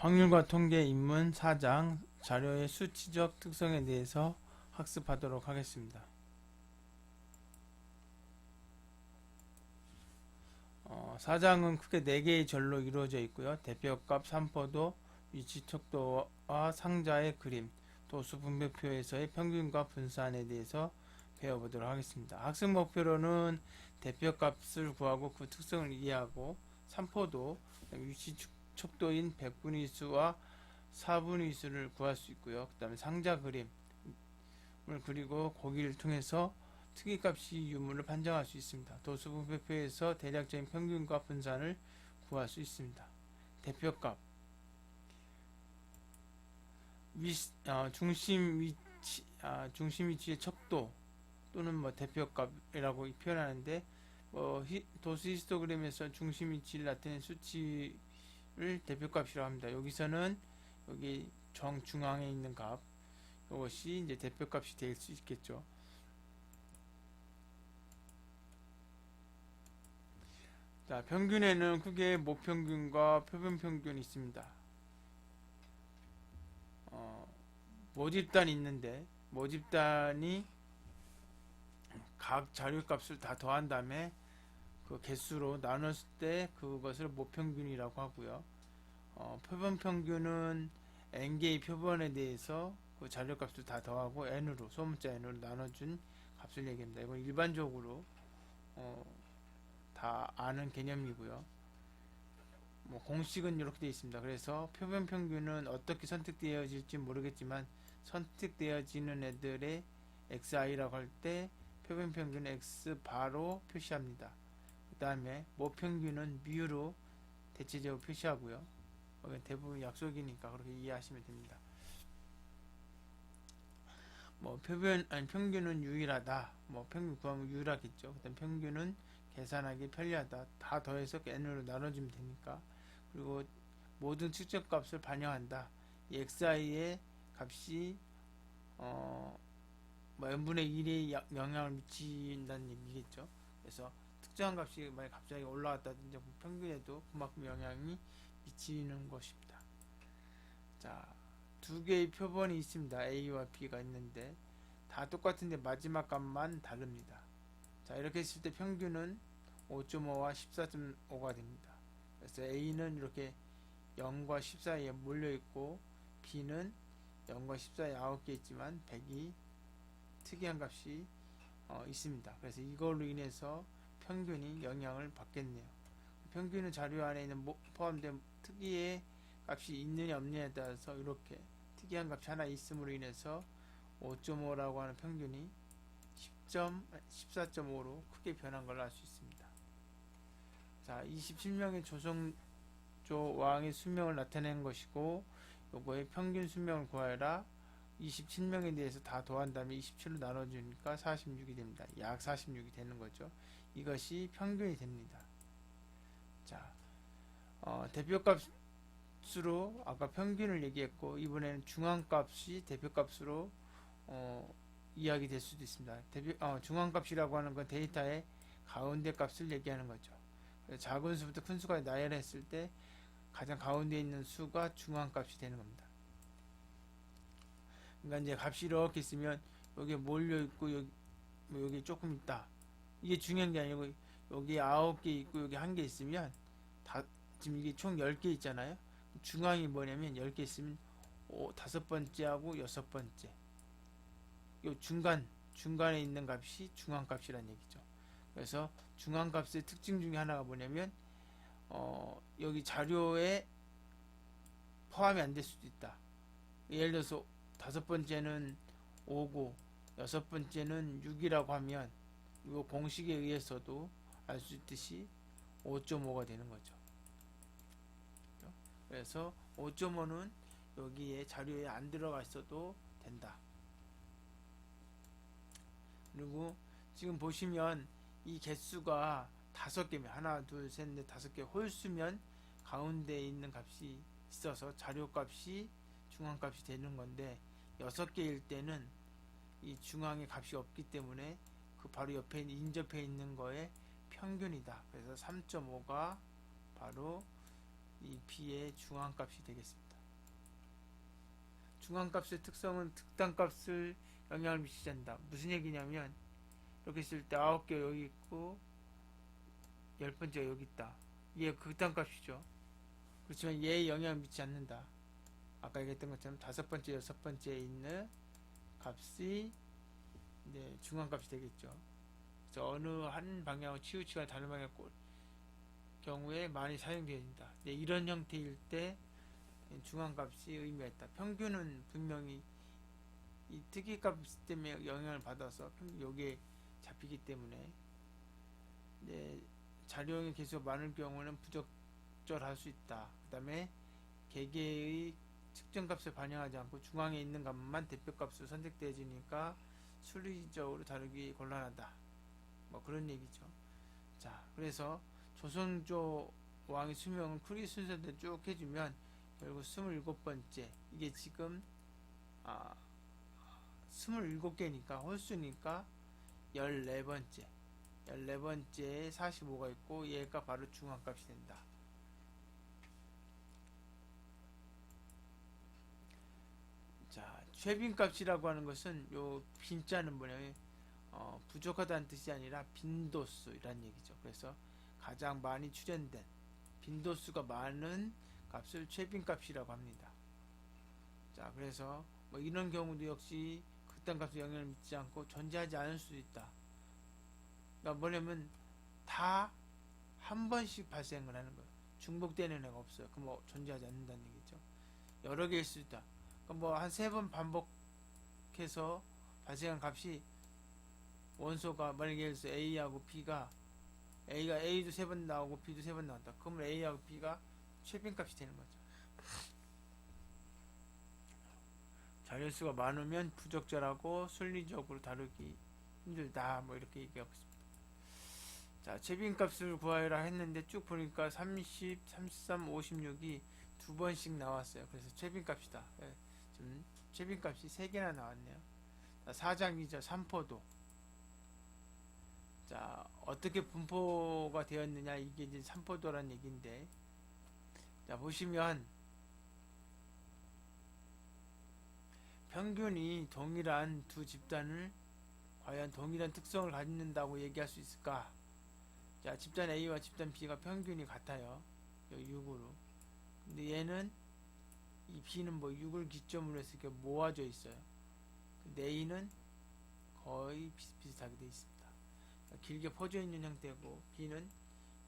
확률과 통계 입문 4장 자료의 수치적 특성에 대해서 학습하도록 하겠습니다. 4장은 크게 4개의 절로 이루어져 있고요. 대표값, 산포도, 위치 척도와 상자의 그림, 도수 분배표에서의 평균과 분산에 대해서 배워보도록 하겠습니다. 학습 목표로는 대표값을 구하고 그 특성을 이해하고, 산포도, 위치 척도인 백분위 수와 4분위 수를 구할 수 있고요. 그 다음에 상자 그림을 그리고 거기를 통해서 특이값이 유무를 판정할 수 있습니다. 도수분배표에서 대략적인 평균과 분산을 구할 수 있습니다. 대표값, 중심 위치의 척도 또는 대표값이라고 표현하는데, 도수 히스토그램에서 중심 위치를 나타내는 수치를 대표값이라고 합니다. 여기서는 여기 정중앙에 있는 값, 이것이 이제 대표값이 될 수 있겠죠. 자, 평균에는 크게 모평균과 표본평균이 있습니다. 모집단이 있는데, 모집단이 각 자료값을 다 더한 다음에 그 개수로 나눴을 때 그것을 모평균이라고 하고요. 표본평균은 n개의 표본에 대해서 그 자료값을 다 더하고 n으로, 소문자 n으로 나눠준 값을 얘기합니다. 이건 일반적으로 다 아는 개념이고요. 공식은 이렇게 되어 있습니다. 그래서 표본평균은 어떻게 선택되어질지 모르겠지만 선택되어지는 애들의 xi라고 할 때 표본평균은 x바로 표시합니다. 그 다음에 모평균은 mu로 대체적으로 표시하고요. 대부분 약속이니까 그렇게 이해하시면 됩니다. 평균은 유일하다. 평균 구하면 유일하겠죠. 그다음 평균은 계산하기 편리하다. 다 더해서 n으로 나눠주면 되니까. 그리고 모든 측정값을 반영한다. 이 xi의 값이 n분의 1의 영향을 미친다는 얘기겠죠. 그래서 특정한 값이 만약 갑자기 올라갔다든지 평균에도 그만큼 영향이 미치는 것입니다. 자, 두 개의 표본이 있습니다. A와 B가 있는데 다 똑같은데 마지막 값만 다릅니다. 자, 이렇게 했을 때 평균은 5.5와 14.5가 됩니다. 그래서 A는 이렇게 0과 10 사이에 몰려있고 B는 0과 10 사이에 9개 있지만 100이 특이한 값이 있습니다. 그래서 이걸로 인해서 평균이 영향을 받겠네요. 평균은 자료 안에 있는 포함된 특이의 값이 있느냐 없느냐에 따라서 이렇게 특이한 값이 하나 있음으로 인해서 5.5라고 하는 평균이 14.5로 크게 변한 걸 알 수 있습니다. 자, 27명의 조성조 왕의 수명을 나타낸 것이고, 요거의 평균 수명을 구하여라. 27명에 대해서 다 더한 다음에 27로 나눠주니까 46이 됩니다. 약 46이 되는 거죠. 이것이 평균이 됩니다. 자, 대표값으로 아까 평균을 얘기했고, 이번에는 중앙값이 대표값으로 이야기 될 수도 있습니다. 중앙값이라고 하는 건 데이터의 가운데 값을 얘기하는 거죠. 작은 수부터 큰 수까지 나열했을 때 가장 가운데 있는 수가 중앙값이 되는 겁니다. 그러니까 이제 값이 이렇게 있으면 여기에 몰려 있고 여기 조금 있다. 이게 중요한 게 아니고 여기 9개 있고 여기 1개 있으면 지금 이게 총 10개 있잖아요. 중앙이 뭐냐면 10개 있으면 5번째하고 6번째. 요 중간에 있는 값이 중앙값이라는 얘기죠. 그래서 중앙값의 특징 중에 하나가 뭐냐면 여기 자료에 포함이 안 될 수도 있다. 예를 들어서 5번째는 5고 6번째는 6이라고 하면 이 공식에 의해서도 알 수 있듯이 5.5가 되는 거죠. 그래서 5.5는 여기에 자료에 안 들어가 있어도 된다. 그리고 지금 보시면 이 개수가 5개면 하나, 둘, 셋, 넷, 5개 홀수면 가운데 있는 값이 있어서 자료값이 중앙값이 되는 건데 6개일 때는 이 중앙에 값이 없기 때문에 그 바로 옆에 인접해 있는 거에 평균이다. 그래서 3.5가 바로 이 B의 중앙값이 되겠습니다. 중앙값의 특성은 극단값을 영향을 미치지 않는다. 무슨 얘기냐면 이렇게 있을 때 9개 여기 있고 10번째가 여기 있다. 이게 극단값이죠. 그렇지만 얘에 영향을 미치지 않는다. 아까 얘기했던 것처럼 5번째, 6번째에 있는 값이 이제 중앙값이 되겠죠. 그래서 어느 한 방향으로 치우치거나 다른 방향 경우에 많이 사용되어진다. 이런 형태일 때 중앙값이 의미가 있다. 평균은 분명히 이 특이값 때문에 영향을 받아서 여기에 잡히기 때문에 자료형의 개수가 많을 경우는 부적절할 수 있다. 그 다음에 개개의 측정값을 반영하지 않고 중앙에 있는 값만 대표값으로 선택되어지니까 수리적으로 다루기 곤란하다. 뭐 그런 얘기죠. 자, 그래서 조선조 왕의 수명은 크리 순서대로 쭉 해주면 결국 27번째, 이게 지금 27개니까 홀수니까 14번째 14번째에 45가 있고 얘가 바로 중앙값이 된다. 자, 최빈값이라고 하는 것은 요 빈자는 뭐냐면 부족하다는 뜻이 아니라 빈도수이란 얘기죠. 그래서 가장 많이 출현된 빈도수가 많은 값을 최빈값이라고 합니다. 자, 그래서 뭐 이런 경우도 역시 극단값에 영향을 미치지 않고 존재하지 않을 수도 있다. 그러니까 뭐냐면 다 한 번씩 발생을 하는 거예요. 중복되는 애가 없어요. 그럼 뭐 존재하지 않는다는 얘기죠. 여러 개일 수 있다. 그러니까 뭐 한 3번 반복해서 발생한 값이 원소가 만약에 예를 들어서 A하고 B가 A도 3번 나오고 B도 3번 나온다. 그러면 A하고 B가 최빈값이 되는 거죠. 자료수가 많으면 부적절하고 순리적으로 다루기 힘들다. 뭐 이렇게 얘기하고 있습니다. 자, 최빈값을 구하라 했는데 쭉 보니까 30, 33, 56이 두 번씩 나왔어요. 그래서 최빈값이다. 지금 최빈값이 3개나 나왔네요. 자, 4장이죠. 삼포도. 자, 어떻게 분포가 되었느냐, 이게 이제 삼포도란 얘기인데, 자, 보시면 평균이 동일한 두 집단을 과연 동일한 특성을 갖는다고 얘기할 수 있을까? 자, 집단 A와 집단 B가 평균이 같아요. 6으로. 근데 얘는 이 B는 뭐 6을 기점으로 해서 이렇게 모아져 있어요. 근데 A는 거의 비슷비슷하게 되어 있습니다. 길게 퍼져 있는 형태고 B는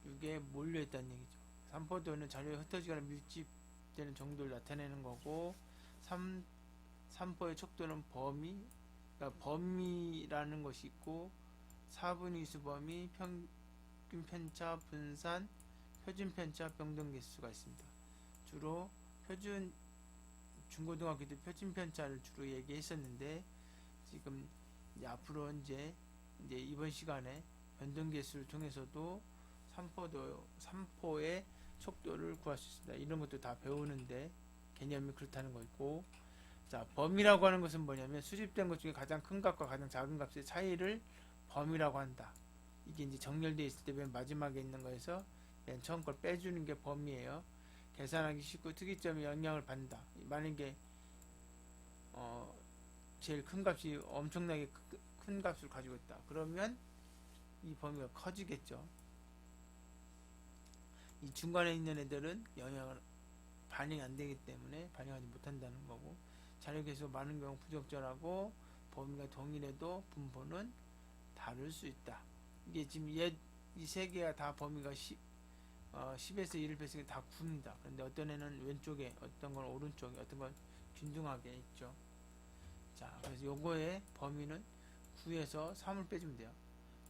6에 몰려 있다는 얘기죠. 삼포도는 자료에 흩어지거나 밀집되는 정도를 나타내는 거고, 삼포의 척도는 범위, 그러니까 범위라는 것이 있고, 4분의 2수 범위, 평균 편차, 분산, 표준 편차, 병동 개수가 있습니다. 주로 중고등학교 때 표준 편차를 주로 얘기했었는데, 지금 이제 앞으로 이제 이번 시간에 변동 개수를 통해서도 삼포의 척도를 구할 수 있습니다. 이런 것도 다 배우는데 개념이 그렇다는 거 있고, 자, 범위라고 하는 것은 뭐냐면 수집된 것 중에 가장 큰 값과 가장 작은 값의 차이를 범위라고 한다. 이게 이제 정렬되어 있을 때 맨 마지막에 있는 거에서 맨 처음 걸 빼주는 게 범위예요. 계산하기 쉽고 특이점이 영향을 받는다. 만약에 제일 큰 값이 엄청나게 큰 값을 가지고 있다. 그러면 이 범위가 커지겠죠. 이 중간에 있는 애들은 영향을 반영이 안 되기 때문에 반영하지 못한다는 거고, 자료 개수 많은 경우 부적절하고 범위가 동일해도 분포는 다를 수 있다. 이게 지금 이 세 개가 다 범위가 10에서 1을 뺐으니까 다 9입니다. 그런데 어떤 애는 왼쪽에, 어떤 건 오른쪽에, 어떤 건 균등하게 있죠. 자, 그래서 요거의 범위는 9에서 3을 빼주면 돼요.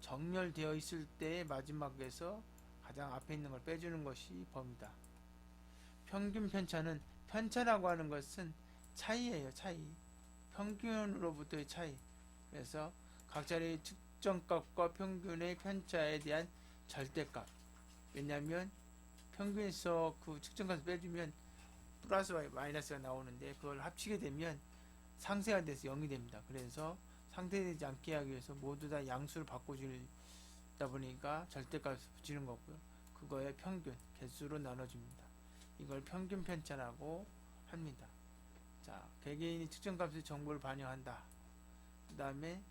정렬되어 있을 때 마지막에서 가장 앞에 있는 걸 빼주는 것이 범위다. 평균 편차는, 편차라고 하는 것은 차이예요. 차이. 평균으로부터의 차이. 그래서 각 자리의 측정값과 평균의 편차에 대한 절대값. 왜냐하면 평균에서 그 측정값을 빼주면 플러스와 마이너스가 나오는데, 그걸 합치게 되면 상쇄가 돼서 0이 됩니다. 그래서 상쇄되지 않게 하기 위해서 모두 다 양수를 바꿔주다 보니까 절대값을 붙이는 거고요. 그거의 평균, 개수로 나눠줍니다. 이걸 평균 편차라고 합니다. 자, 개개인이 특정 값의 정보를 반영한다. 그 다음에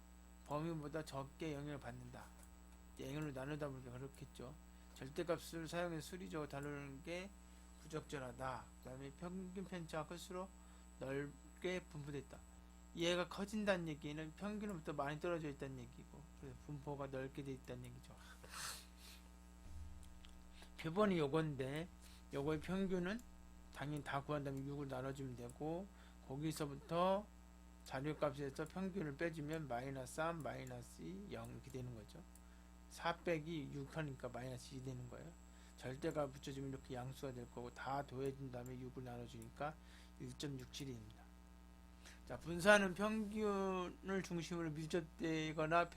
범위보다 적게 영향을 받는다. N으로 나누다 보니까 그렇겠죠. 절대값을 사용해서 수리적으로 다루는 게 부적절하다. 그 다음에 평균 편차가 클수록 넓게 분포됐다. 얘가 커진다는 얘기는 평균으로부터 많이 떨어져 있다는 얘기고, 그래서 분포가 넓게 돼 있다는 얘기죠. 표본이 요건데, 요거의 평균은 당연히 다 구한 다음에 6을 나눠주면 되고, 거기서부터 자료값에서 평균을 빼주면 마이너스 3, 마이너스 2, 0 이렇게 되는 거죠. 4 빼기 6 하니까 마이너스 2 되는 거예요. 절대값 붙여주면 이렇게 양수가 될 거고, 다 더해준 다음에 6을 나눠주니까 1.67입니다. 자, 분산은 평균을 중심으로 밀접되거나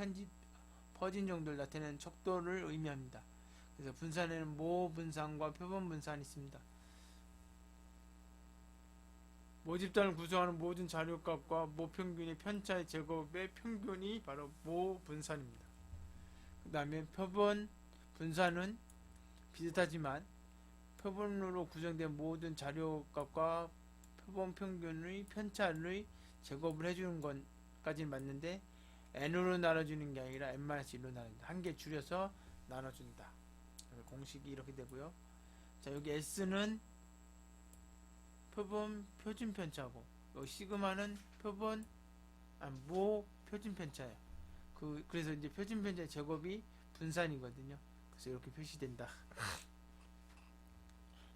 퍼진 정도를 나타내는 척도를 의미합니다. 그래서 분산에는 모 분산과 표본 분산이 있습니다. 모집단을 구성하는 모든 자료값과 모평균의 편차의 제곱의 평균이 바로 모분산입니다. 그 다음에 표본 분산은 비슷하지만 표본으로 구성된 모든 자료값과 표본 평균의 편차를 제곱을 해주는 것까지는 맞는데 n으로 나눠주는 게 아니라 n-1로 나눈다. 한 개 줄여서 나눠준다. 공식이 이렇게 되고요. 자, 여기 s는 표본 표준 편차고, 여기 시그마는 모 표준 편차예요. 그래서 이제 표준 편차의 제곱이 분산이거든요. 그래서 이렇게 표시된다.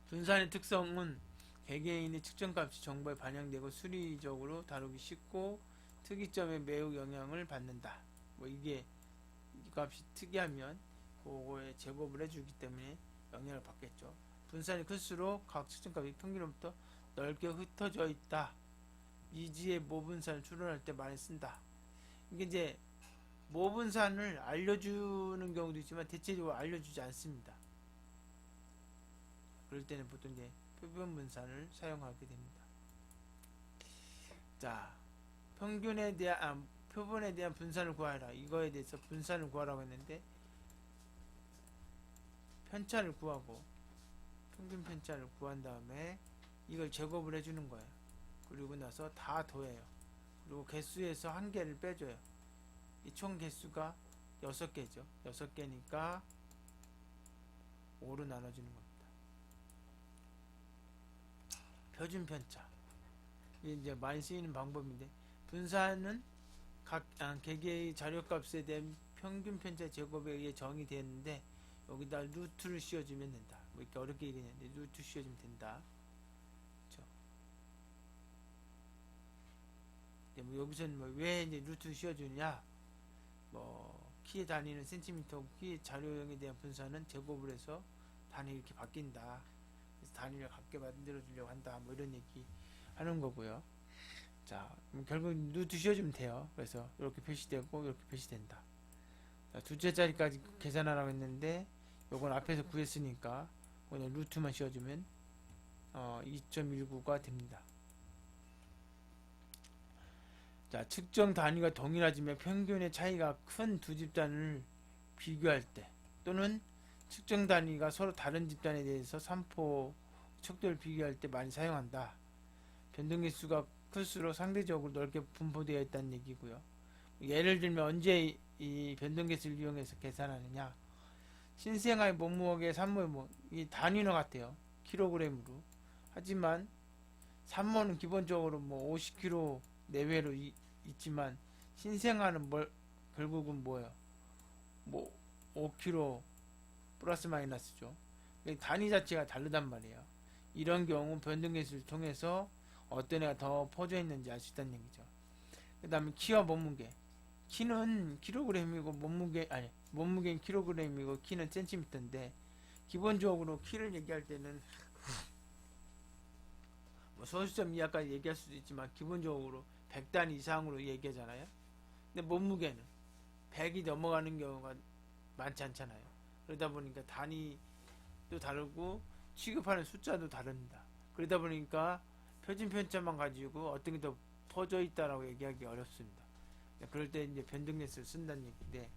분산의 특성은 개개인의 측정값이 정보에 반영되고 수리적으로 다루기 쉽고 특이점에 매우 영향을 받는다. 뭐 이게 이 값이 특이하면 그거에 제곱을 해주기 때문에 영향을 받겠죠. 분산이 클수록 각 측정값이 평균으로부터 넓게 흩어져 있다. 미지의 모분산을 추론할 때 많이 쓴다. 이게 이제 모분산을 알려주는 경우도 있지만 대체적으로 알려주지 않습니다. 그럴 때는 보통 이제 표본분산을 사용하게 됩니다. 자, 표본에 대한 분산을 구하라. 이거에 대해서 분산을 구하라고 했는데 편차를 구하고 평균 편차를 구한 다음에 이걸 제곱을 해주는 거예요. 그리고 나서 다 더해요. 그리고 개수에서 한 개를 빼줘요. 이 총 개수가 6개죠. 6개니까 5로 나눠주는 겁니다. 표준 편차. 이게 이제 많이 쓰이는 방법인데, 분산은 각 개개의 자료값에 대한 평균 편차 제곱에 의해 정의되는데, 여기다 루트를 씌워주면 된다. 뭐 이렇게 어렵게 얘기했는데, 루트 씌워주면 된다. 뭐 여기서는 뭐 왜 이제 루트 씌워주냐, 뭐 키의 단위는 센티미터, 키 자료형에 대한 분산은 제곱을 해서 단위 이렇게 바뀐다. 그래서 단위를 같게 만들어 주려고 한다. 뭐 이런 얘기 하는 거고요. 자, 결국 루트 씌워주면 돼요. 그래서 이렇게 표시되고 이렇게 표시된다. 자, 두째 자리까지 계산하라고 했는데 요건 앞에서 구했으니까 그냥 루트만 씌워주면 2.19가 됩니다. 자, 측정 단위가 동일하지만 평균의 차이가 큰 두 집단을 비교할 때, 또는 측정 단위가 서로 다른 집단에 대해서 산포 척도를 비교할 때 많이 사용한다. 변동개수가 클수록 상대적으로 넓게 분포되어 있다는 얘기고요. 예를 들면 언제 이 변동개수를 이용해서 계산하느냐, 신생아의 몸무게, 산모의 이 단위는 같아요. 킬로그램으로. 하지만 산모는 기본적으로 뭐 50kg 내외로 있지만 신생아는 결국은 뭐예요? 뭐 5kg 플러스 마이너스죠. 단위 자체가 다르단 말이에요. 이런 경우 변동계수를 통해서 어떤 애가 더 퍼져 있는지 알 수 있다는 얘기죠. 그 다음에 키와 몸무게. 키는 킬로그램이고 몸무게는 킬로그램이고 키는 센티미터인데, 기본적으로 키를 얘기할 때는 뭐 소수점 이하까지 얘기할 수도 있지만 기본적으로 100단위 이상으로 얘기하잖아요. 근데 몸무게는 100이 넘어가는 경우가 많지 않잖아요. 그러다 보니까 단위도 다르고 취급하는 숫자도 다릅니다. 그러다 보니까 표준 편차만 가지고 어떤 게 더 퍼져 있다라고 얘기하기 어렵습니다. 그럴 때 이제 변동계수를 쓴다는 얘기인데,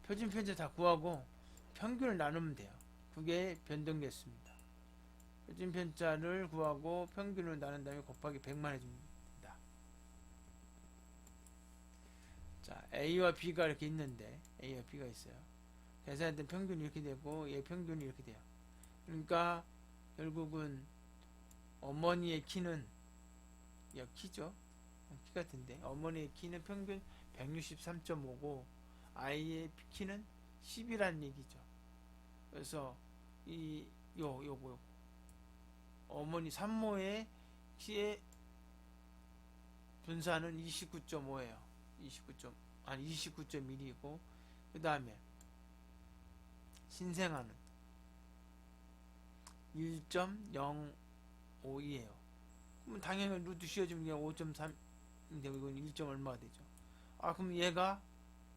표준 편차 다 구하고 평균을 나누면 돼요. 그게 변동계수입니다. 표준 편차를 구하고 평균을 나눈 다음에 곱하기 100만 해줍니다. 자, A와 B가 이렇게 있는데, A와 B가 있어요. 계산할 때 평균이 이렇게 되고, 얘 평균이 이렇게 돼요. 그러니까, 결국은, 어머니의 키는, 여 키죠? 키 같은데, 어머니의 키는 평균 163.5고, 아이의 키는 10이라는 얘기죠. 그래서, 요거. 어머니 산모의 키의 분산은 29.5예요. 29.1이고, 그 다음에 신생아는 1.052예요. 그럼 당연히 루트 씌워주면 그냥 5.3인데 이건 1. 얼마가 되죠? 아, 그럼 얘가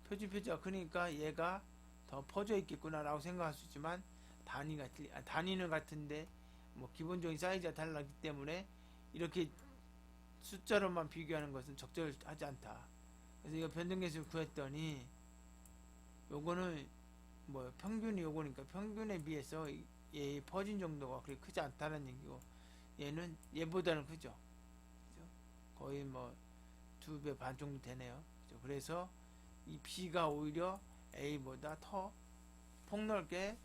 표준표지가 크니까 얘가 더 퍼져 있겠구나 라고 생각할 수 있지만 단위는 같은데 뭐 기본적인 사이즈가 달라기 때문에 이렇게 숫자로만 비교하는 것은 적절하지 않다. 그래서 이거 변동계수를 구했더니 요거는 뭐 평균이 요거니까 평균에 비해서 얘의 퍼진 정도가 그렇게 크지 않다는 얘기고, 얘는 얘보다는 크죠. 그죠? 거의 뭐 2배 반 정도 되네요. 그죠? 그래서 이 B가 오히려 A보다 더 폭넓게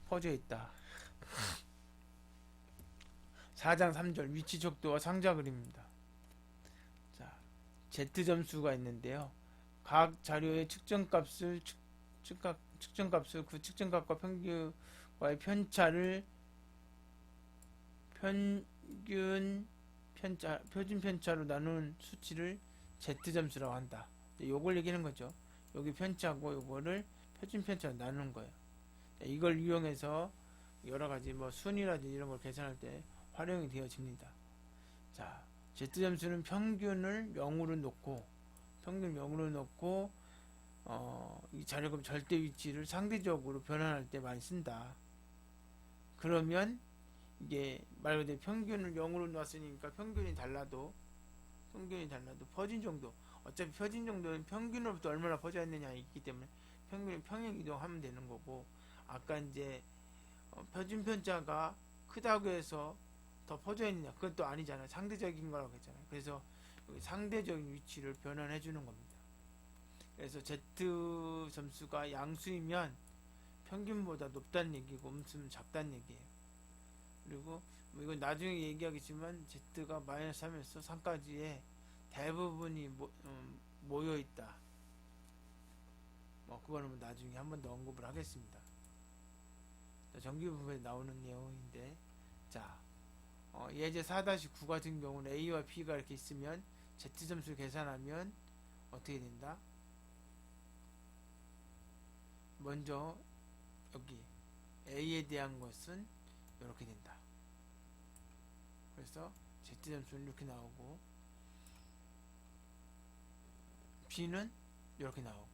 퍼져 있다. 4장 3절 위치 척도와 상자 그림입니다. 자, Z점수가 있는데요. 각 자료의 측정값을 그 측정값과 평균과의 표준 편차로 나눈 수치를 Z점수라고 한다. 요걸 얘기하는 거죠. 여기 편차고 요거를 표준 편차로 나누는 거예요. 이걸 이용해서 여러 가지 뭐 순위라든지 이런 걸 계산할 때 활용이 되어집니다. 자, Z점수는 평균을 0으로 놓고 이 자료금 절대 위치를 상대적으로 변환할 때 많이 쓴다. 그러면 이게 말 그대로 평균을 0으로 놨으니까 평균이 달라도 퍼진 정도, 어차피 퍼진 정도는 평균으로부터 얼마나 퍼져 있느냐 있기 때문에 평균을 평행 이동하면 되는 거고, 아까 이제 표준 편차가 크다고 해서 더 퍼져 있느냐, 그건 또 아니잖아요. 상대적인 거라고 했잖아요. 그래서 상대적인 위치를 변환해 주는 겁니다. 그래서 Z 점수가 양수이면 평균보다 높다는 얘기고 음수는 작다는 얘기예요. 그리고 뭐 이건 나중에 얘기하겠지만 Z가 마이너스 3에서 3까지의 대부분이 모여 있다. 뭐 그거는 나중에 한 번 더 언급을 하겠습니다. 자, 정규 부분에 나오는 내용인데, 자, 예제 4-9 같은 경우는 A와 B가 이렇게 있으면 Z 점수를 계산하면 어떻게 된다? 먼저 여기 A에 대한 것은 이렇게 된다. 그래서 Z 점수는 이렇게 나오고 B는 이렇게 나오고,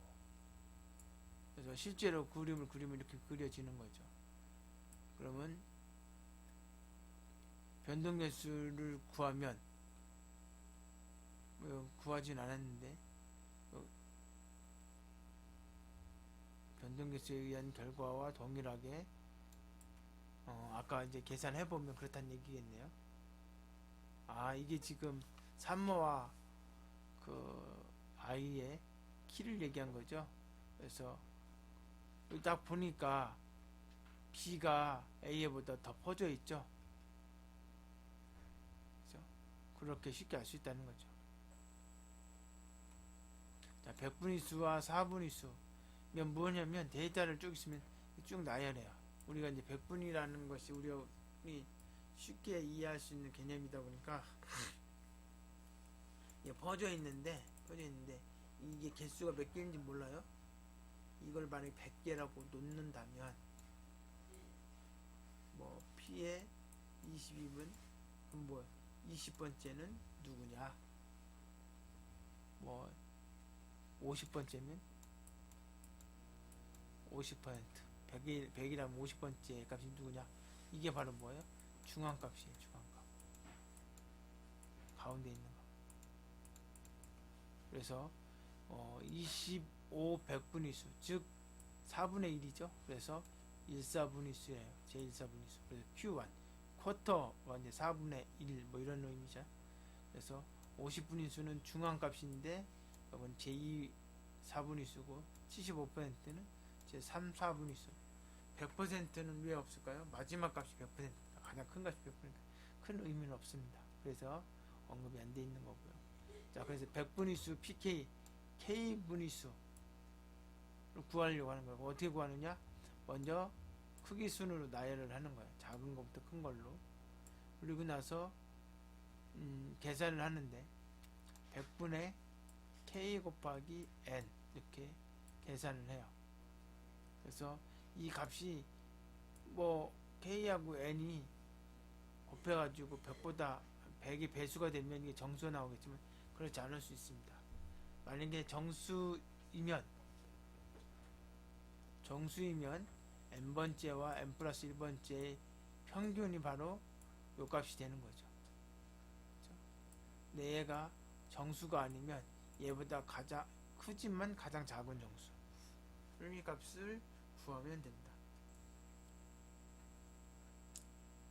그래서 실제로 그림을 이렇게 그려지는 거죠. 그러면 변동계수를 구하면 구하진 않았는데 변동계수에 의한 결과와 동일하게 아까 이제 계산해보면 그렇다는 얘기겠네요. 아, 이게 지금 산모와 그 아이의 키를 얘기한 거죠. 그래서 딱 보니까 B가 A보다 더 퍼져 있죠. 그렇죠? 그렇게 쉽게 알 수 있다는 거죠. 자, 백분위수와 사분위수. 이건 뭐냐면 데이터를 쭉 있으면 쭉 나열해요. 우리가 이제 백분위라는 것이 우리 쉽게 이해할 수 있는 개념이다 보니까 퍼져 있는데 이게 개수가 몇 개인지 몰라요. 이걸 만약에 100개라고 놓는다면 뭐 P의 22분, 그럼 뭐 20번째는 누구냐, 뭐 50번째면 50%, 100이라면 50번째 값이 누구냐, 이게 바로 뭐예요? 중앙값이에요. 중앙값, 가운데 있는 거. 그래서 25 백분위수, 즉 4분의 1이죠. 그래서 1/4분위수예요. 제1/4분위수. 그래서 Q1 쿼터가 이제 4분의 1 뭐 이런 의미죠. 그래서 50분위수는 중앙값인데 이건 제2 4분위수고 75%는 제 3, 4분위수. 100%는 왜 없을까요? 마지막 값이 100%, 가장 큰 값이 100%니까 큰 의미는 없습니다. 그래서 언급이 안 돼 있는 거고요. 자, 그래서 100분위수 pk k분위수를 구하려고 하는 거고, 어떻게 구하느냐? 먼저 크기 순으로 나열을 하는 거예요. 작은 것부터 큰 걸로. 그리고 나서 계산을 하는데 100분의 k 곱하기 n 이렇게 계산을 해요. 그래서 이 값이 뭐 k하고 n이 곱해가지고 100보다 100이 배수가 되면 이게 정수가 나오겠지만 그렇지 않을 수 있습니다. 만약에 정수이면 n번째와 n 플러스 1번째의 평균이 바로 요 값이 되는 거죠. 근데 얘가 정수가 아니면 얘보다 가장 크지만 가장 작은 정수 이 값을 구하면 됩니다.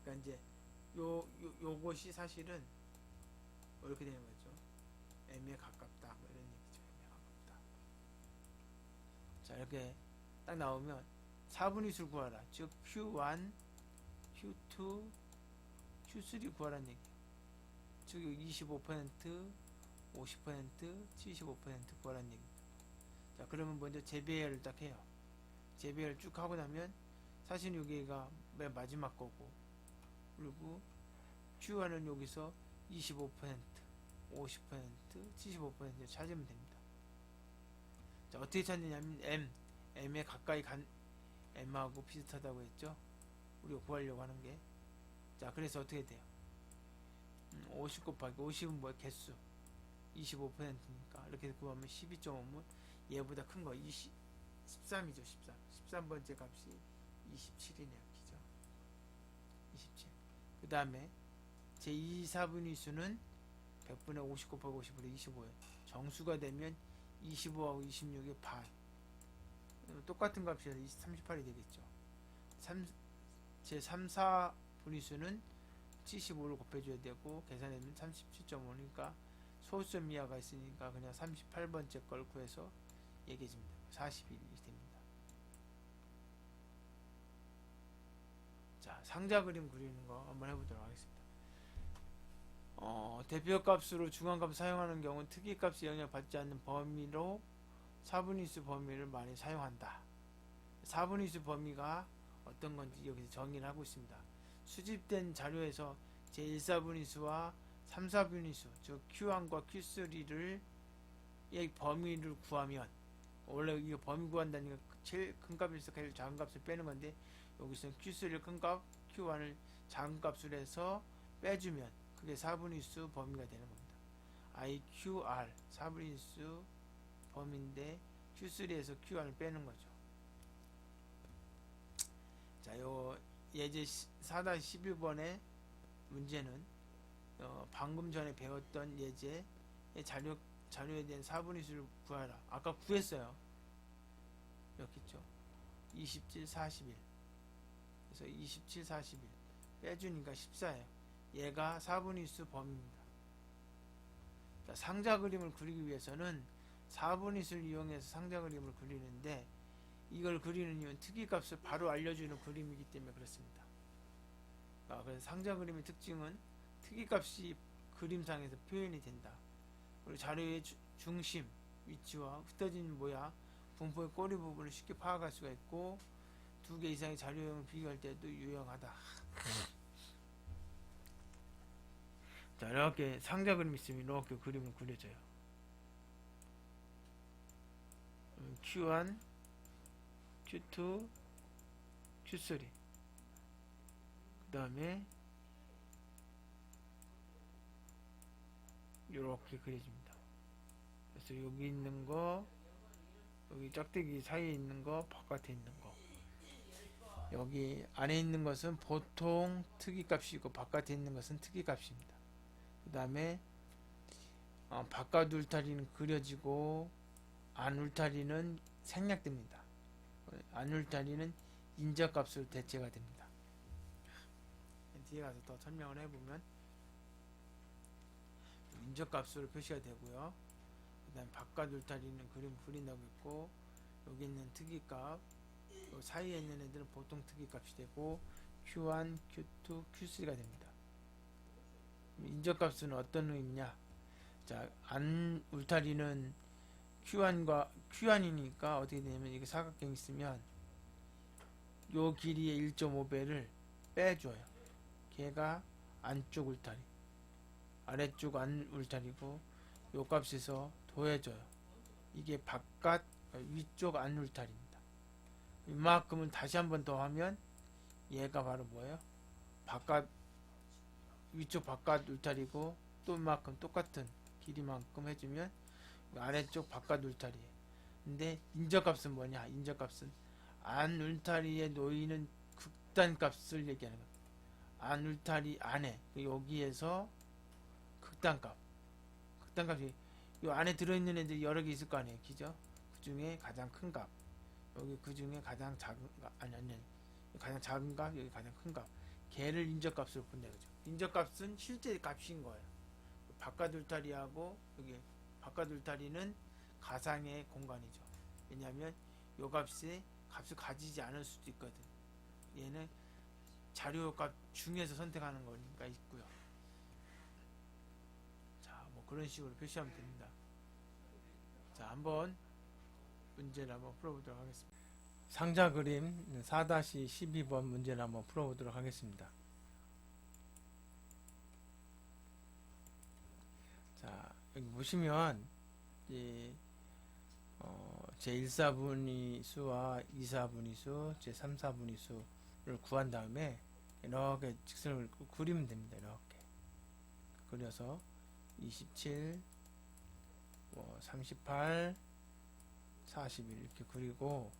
그러니까 이제 요것이 사실은 이렇게 되는 거죠. m에 가깝다 뭐 이런 얘기죠. m에 가깝다. 자, 이렇게 딱 나오면 4분위수를 구하라. 즉 Q1, Q2, Q3 구하라는 얘기예요. 즉 25%, 50%, 75% 구하라는 얘기입니다. 자, 그러면 먼저 재배열을 딱 해요. 재배열 쭉 하고 나면 사실 여기가 맨 마지막 거고, 그리고 Q1은 여기서 25%, 50%, 75% 찾으면 됩니다. 자, 어떻게 찾느냐면 m에 가까이 간 m하고 비슷하다고 했죠. 우리가 구하려고 하는 게. 자, 그래서 어떻게 돼요? 50 곱하기 50은 뭐야? 개수 25%니까 이렇게 구하면 12.5면 얘보다 큰 거 13이죠. 13번째 값이 27이네요. 그죠? 27. 그 다음에 제 2, 4분위수는 100분의 50 곱하기 50분의 25예요. 정수가 되면 25하고 26의 반. 똑같은 값이라서 38이 되겠죠. 제 3, 4분위수는 75를 곱해줘야 되고 계산하면 37.5니까 소수점 이하가 있으니까 그냥 38번째 걸 구해서 얘기해줍니다. 41이 됩니다. 자, 상자 그림 그리는 거 한번 해보도록 하겠습니다. 대표값으로 중앙값을 사용하는 경우는 특이값이 영향받지 않는 범위로 4분위수 범위를 많이 사용한다. 4분위수 범위가 어떤 건지 여기서 정의를 하고 있습니다. 수집된 자료에서 제1사분위수와 3사분위수, 즉 Q1과 Q3를 범위를 구하면, 원래 이거 범위 구한다니까 제일 큰 값에서 제일 작은 값을 빼는 건데, 여기서는 Q3를 큰 값, Q1을 작은 값으로 해서 빼주면 그게 4분위수 범위가 되는 겁니다. IQR 4분위수 범위인데 Q3에서 Q1을 빼는 거죠. 자, 요 예제 4-11번의 문제는 방금 전에 배웠던 예제의 자료에 대한 4분위수를 구하라. 아까 구했어요. 이렇게 있죠. 27, 41. 그래서 27, 41 빼주니까 14예요. 얘가 4분위수 범위입니다. 자, 상자 그림을 그리기 위해서는 4분위수를 이용해서 상자 그림을 그리는데, 이걸 그리는 이유는 특이값을 바로 알려주는 그림이기 때문에 그렇습니다. 그래서 상자 그림의 특징은 특이값이 그림상에서 표현이 된다. 그리고 자료의 중심, 위치와 흩어진 모양, 분포의 꼬리 부분을 쉽게 파악할 수가 있고, 2개 이상의 자료형을 비교할 때도 유용하다. 자, 이렇게 상자 그림이 있으면 이렇게 그림을 그려져요. Q1, Q2, Q3. 그 다음에 이렇게 그려집니다. 그래서 여기 있는 거, 여기 짝대기 사이에 있는 거, 바깥에 있는 거, 여기 안에 있는 것은 보통 특이값이고 바깥에 있는 것은 특이값입니다. 그 다음에 바깥 울타리는 그려지고 안 울타리는 생략됩니다. 안 울타리는 인접값으로 대체가 됩니다. 뒤에 가서 더 설명을 해보면 인접값으로 표시가 되고요. 그 다음에 바깥 울타리는 그림 그린다고 했고, 여기 있는 특이값, 요 사이에 있는 애들은 보통 특이값이 되고, Q1, Q2, Q3가 됩니다. 인접값은 어떤 의미냐? 자, 안 울타리는 Q1이니까 어떻게 되냐면, 이게 사각형이 있으면 요 길이의 1.5배를 빼줘요. 걔가 안쪽 울타리, 아래쪽 안 울타리고, 요 값에서 더해줘요. 이게 바깥 위쪽 안 울타리입니다. 이만큼을 다시 한번 더 하면 얘가 바로 뭐예요? 바깥 위쪽 바깥 울타리고, 또 이만큼 똑같은 길이만큼 해주면 아래쪽 바깥 울타리예요. 근데 인접값은 뭐냐? 인접값은 안 울타리에 놓이는 극단값을 얘기하는 겁니다. 안 울타리 안에, 여기에서 극단값이 요 안에 들어있는 애들이 여러 개 있을 거 아니에요, 그죠? 그 중에 가장 큰 값, 여기 그 중에 가장 작은 값, 아니 가장 작은 값, 여기 가장 큰 값, 걔를 인접값으로 본다 그죠? 인접값은 실제 값인 거예요. 바깥 울타리하고 여기 바깥 울타리는 가상의 공간이죠. 왜냐하면 요 값을 가지지 않을 수도 있거든. 얘는 자료값 중에서 선택하는 거니까 있고요. 자, 뭐 그런 식으로 표시하면 됩니다. 자, 한번 문제를 한번 풀어보도록 하겠습니다. 상자 그림 4-12번 문제를 한번 풀어보도록 하겠습니다. 자, 여기 보시면 제1사분위 수와 2사분위 수, 제3사분위 수를 구한 다음에 이렇게 직선을 그리면 됩니다. 이렇게 그려서 27, 38, 41 이렇게 그리고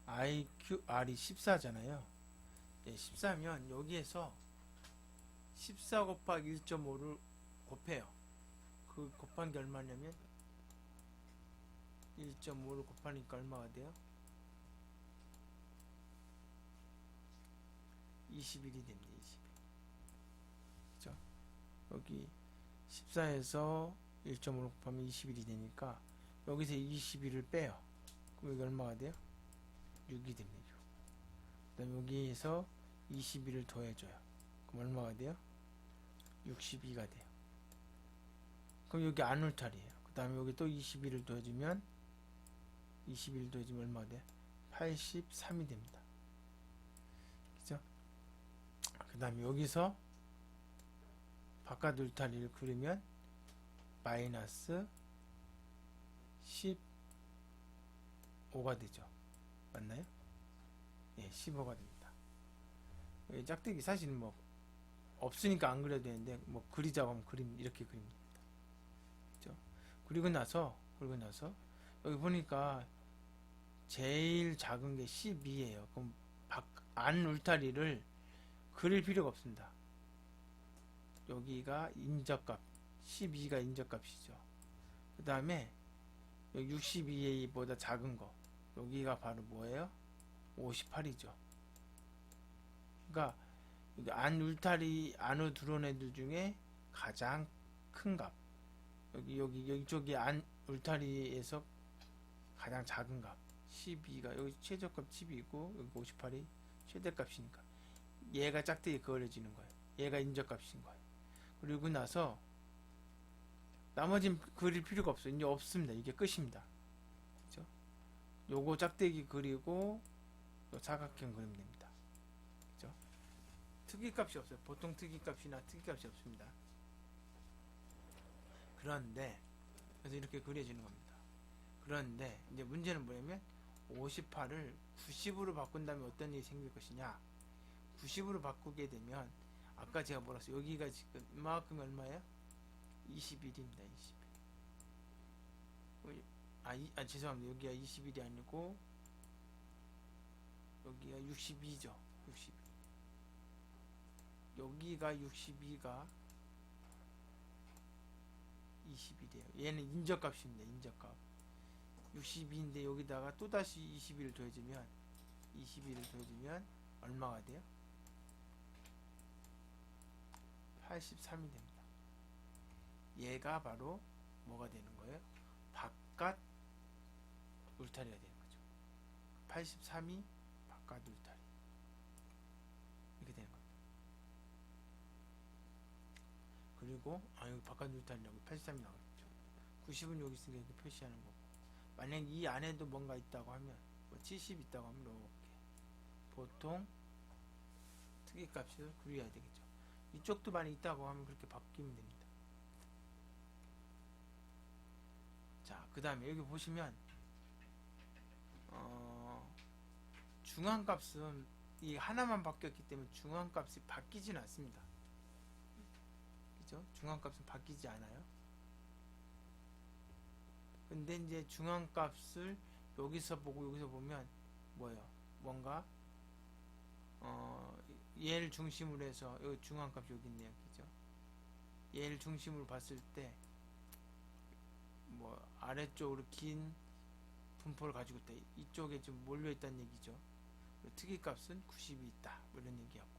IQR이 14잖아요. 14면 여기에서 14 곱하기 1.5를 곱해요. 그 곱한 게 얼마냐면 1.5를 곱하니까 얼마가 돼요? 21이 됩니다. 21. 그죠? 여기 14에서 1.5를 곱하면 21이 되니까 여기서 21을 빼요. 그럼 여기 얼마가 돼요? 6이 됩니다. 6. 그 다음에 여기에서 21을 더해줘요. 그럼 얼마가 돼요? 62가 돼요. 그럼 여기 안 울타리예요. 그 다음에 여기 또 21을 더해주면 21을 더해주면 얼마가 돼요? 83이 됩니다. 그죠? 그 다음에 여기서 바깥 울타리를 그리면 마이너스 15가 되죠. 맞나요? 예, 15가 됩니다. 짝대기 사실 뭐 없으니까 안 그려도 되는데 뭐 그리자고 하면 이렇게 그리면 됩니다. 그죠? 그리고 나서 여기 보니까 제일 작은 게 12예요. 그럼 안 울타리를 그릴 필요가 없습니다. 여기가 인접값 12가 인접값이죠. 그 다음에 62A보다 작은 거 여기가 바로 뭐예요? 58이죠. 그러니까 여기 안 울타리 안으로 들어온 애들 중에 가장 큰 값, 여기 쪽이 안 울타리에서 가장 작은 값 12가 여기 최저값 12이고 여기 58이 최대값이니까 얘가 짝대기 그어려지는 거예요. 얘가 인접값인 거예요. 그리고 나서 나머지는 그릴 필요가 없어요. 이제 없습니다. 이게 끝입니다. 그죠? 요거 짝대기 그리고 요 사각형 그리면 됩니다. 그죠? 특이값이 없어요. 보통 특이값이나 특이값이 없습니다. 그런데 그래서 이렇게 그려지는 겁니다. 그런데 이제 문제는 뭐냐면 58을 90으로 바꾼다면 어떤 일이 생길 것이냐. 90으로 바꾸게 되면 아까 제가 뭐라 했어요? 여기가 지금 이만큼이 얼마예요? 21입니다. 21. 죄송합니다. 여기가 21이 아니고 여기가 62죠. 62. 여기가 62가 21이에요. 얘는 인접값입니다. 인접값. 62인데 여기다가 또다시 21을 더해주면 얼마가 돼요? 83이 됩니다. 얘가 바로 뭐가 되는 거예요? 바깥 울타리가 되는 거죠. 83이 바깥 울타리. 이렇게 되는 겁니다. 그리고 여기 바깥 울타리라고 83이 나오겠죠. 90은 여기 있으니까 이렇게 표시하는 거고, 만약 이 안에도 뭔가 있다고 하면, 뭐 70 있다고 하면 이렇게 보통 특이값을 구해야 되겠죠. 이쪽도 많이 있다고 하면 그렇게 바뀌면 됩니다. 자, 그 다음에 여기 보시면 중앙값은 이 하나만 바뀌었기 때문에 중앙값이 바뀌지는 않습니다. 그죠? 중앙값은 바뀌지 않아요. 근데 이제 중앙값을 여기서 보고 여기서 보면 뭐예요? 뭔가 얘를 중심으로 해서 여기 중앙값 여기 있네요. 그죠? 얘를 중심으로 봤을 때 뭐 아래쪽으로 긴 분포를 가지고 있다. 이쪽에 좀 몰려 있다는 얘기죠. 특이값은 90이 있다. 뭐 이런 얘기하고.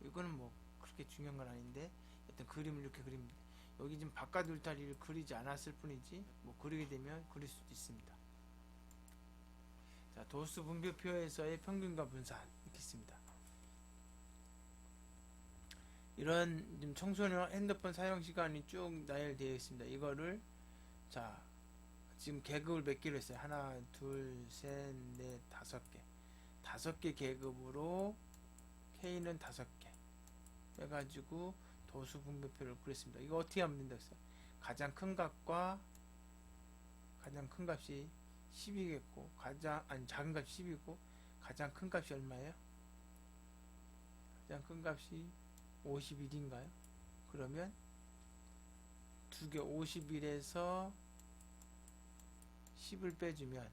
이거는 뭐 그렇게 중요한 건 아닌데 어떤 그림을 이렇게 그립니다. 여기 지금 바깥 울타리를 그리지 않았을 뿐이지 뭐 그리게 되면 그릴 수도 있습니다. 자, 도수 분배표에서의 평균과 분산 이렇게 있습니다. 이런 지금 청소년 핸드폰 사용 시간이 쭉 나열되어 있습니다. 이거를 자, 지금 계급을 몇 개로 했어요? 하나, 둘, 셋, 넷, 5개. 5개 계급으로 K는 5개 해가지고 도수 분배표를 그렸습니다. 이거 어떻게 하면 된다고 했어요? 가장 큰 값과 가장 큰 값이 10이겠고 작은 값이 10이고 가장 큰 값이 얼마예요? 가장 큰 값이 51인가요? 그러면 두 개 51에서 10을 빼주면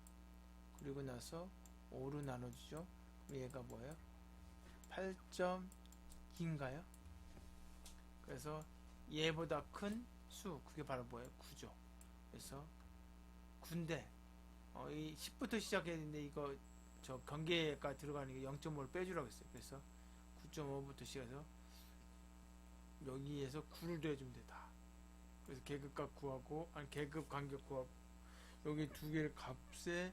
그리고 나서 5로 나눠주죠. 얘가 뭐예요? 8.2인가요? 그래서 얘보다 큰 수, 그게 바로 뭐예요? 9죠. 그래서 9인데 이 10부터 시작해야 되는데 이거 저 경계가 들어가는 게 0.5를 빼주라고 했어요. 그래서 9.5부터 시작해서 여기에서 9를 더해주면 돼. 다. 그래서 계급값 구하고 계급 간격 구하고 여기 두 개를 값에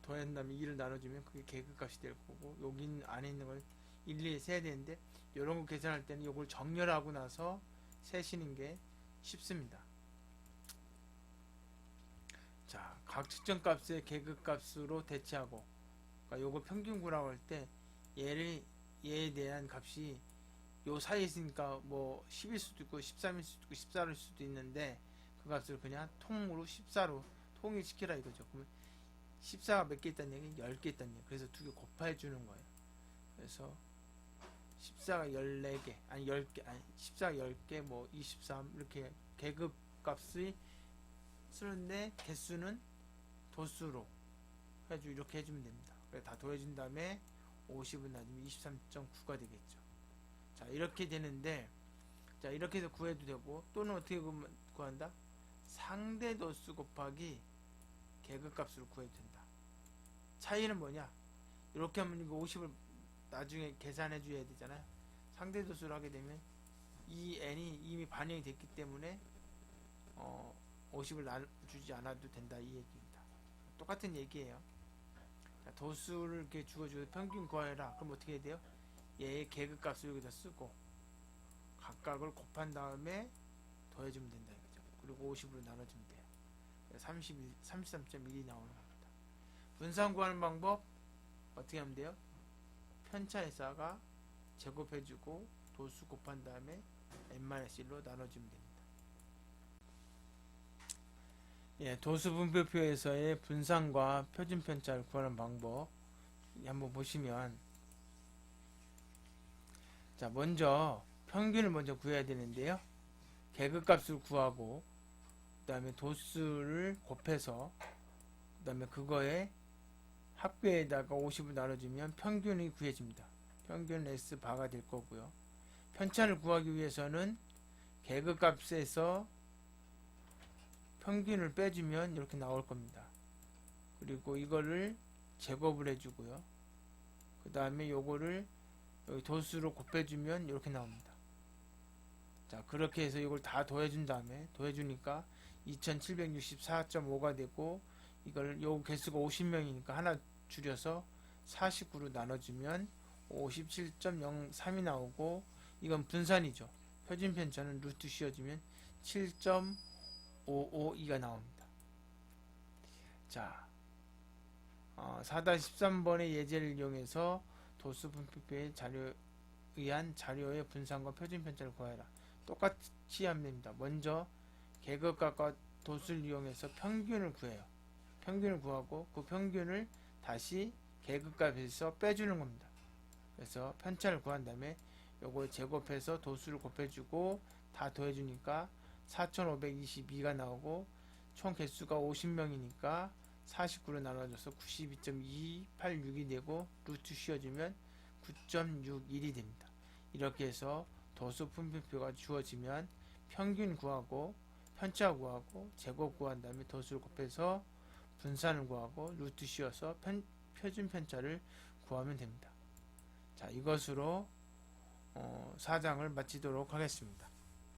더한 다음에 2를 나눠주면 그게 계급값이 될 거고 여기 안에 있는 걸 일일이 세야 되는데 이런 거 계산할 때는 이걸 정렬하고 나서 세시는 게 쉽습니다. 자, 각 측정값의 계급값으로 대체하고 그러니까 요거 평균구라고 할 때 얘에 대한 값이 요 사이에 있으니까 뭐 10일 수도 있고 13일 수도 있고 14일 수도 있는데 그 값을 그냥 통으로 14로 통일시키라 이거죠. 그러면 14가 몇 개 있다는 얘기? 10개 있다는 얘기. 그래서 두 개 곱해 주는 거예요. 그래서 14가 14개, 아니 10개, 아니 14가 10개, 뭐 23 이렇게 계급 값이 쓰는데 개수는 도수로 해주 이렇게 해주면 됩니다. 그래 다 더해준 다음에 50은 나중에 23.9가 되겠죠. 자, 이렇게 되는데 자, 이렇게 해서 구해도 되고 또는 어떻게 구한다? 상대 도수 곱하기 계급값으로 구해도 된다. 차이는 뭐냐? 이렇게 하면 이거 50을 나중에 계산해 줘야 되잖아요. 상대 도수를 하게 되면 이 n이 이미 반영이 됐기 때문에 50을 주지 않아도 된다 이 얘기입니다. 똑같은 얘기예요. 자, 도수를 이렇게 주어줘서 평균 구해라. 그럼 어떻게 해야 돼요? 얘의 계급값을 여기다 쓰고 각각을 곱한 다음에 더해주면 된다 이거죠. 그리고 50으로 나눠주면 돼요. 33.1이 나오는 겁니다. 분산 구하는 방법 어떻게 하면 돼요? 편차에다가 제곱해주고 도수 곱한 다음에 n-1로 나눠주면 됩니다. 예, 도수 분배표에서의 분산과 표준 편차를 구하는 방법 한번 보시면 자, 먼저 평균을 먼저 구해야 되는데요. 계급값을 구하고 그 다음에 도수를 곱해서 그 다음에 그거에 합계에다가 50을 나눠주면 평균이 구해집니다. 평균 S바가 될 거고요. 편차를 구하기 위해서는 계급값에서 평균을 빼주면 이렇게 나올 겁니다. 그리고 이거를 제곱을 해주고요. 그 다음에 요거를 여기 도수로 곱해주면 이렇게 나옵니다. 자, 그렇게 해서 이걸 다 더해준 다음에 더해주니까 2764.5가 되고, 이걸 요 개수가 50명이니까 하나 줄여서 49로 나눠주면 57.03이 나오고, 이건 분산이죠. 표준 편차는 루트 씌워주면 7.552가 나옵니다. 자, 4-13번의 예제를 이용해서 도수 분표표의 의한 자료의 분산과 표준 편차를 구하여라. 똑같이 하면 됩니다. 먼저 계급값과 도수를 이용해서 평균을 구해요. 평균을 구하고 그 평균을 다시 계급값에서 빼주는 겁니다. 그래서 편차를 구한 다음에 요거 제곱해서 도수를 곱해주고 다 더해주니까 4522가 나오고, 총 개수가 50명이니까 49로 나눠줘서 92.286이 되고, 루트 씌워주면 9.61이 됩니다. 이렇게 해서 도수 분표표가 주어지면 평균 구하고 편차 구하고 제곱 구한 다음에 도수를 곱해서 분산을 구하고 루트 씌워서 표준 편차를 구하면 됩니다. 자, 이것으로 4장을 마치도록 하겠습니다.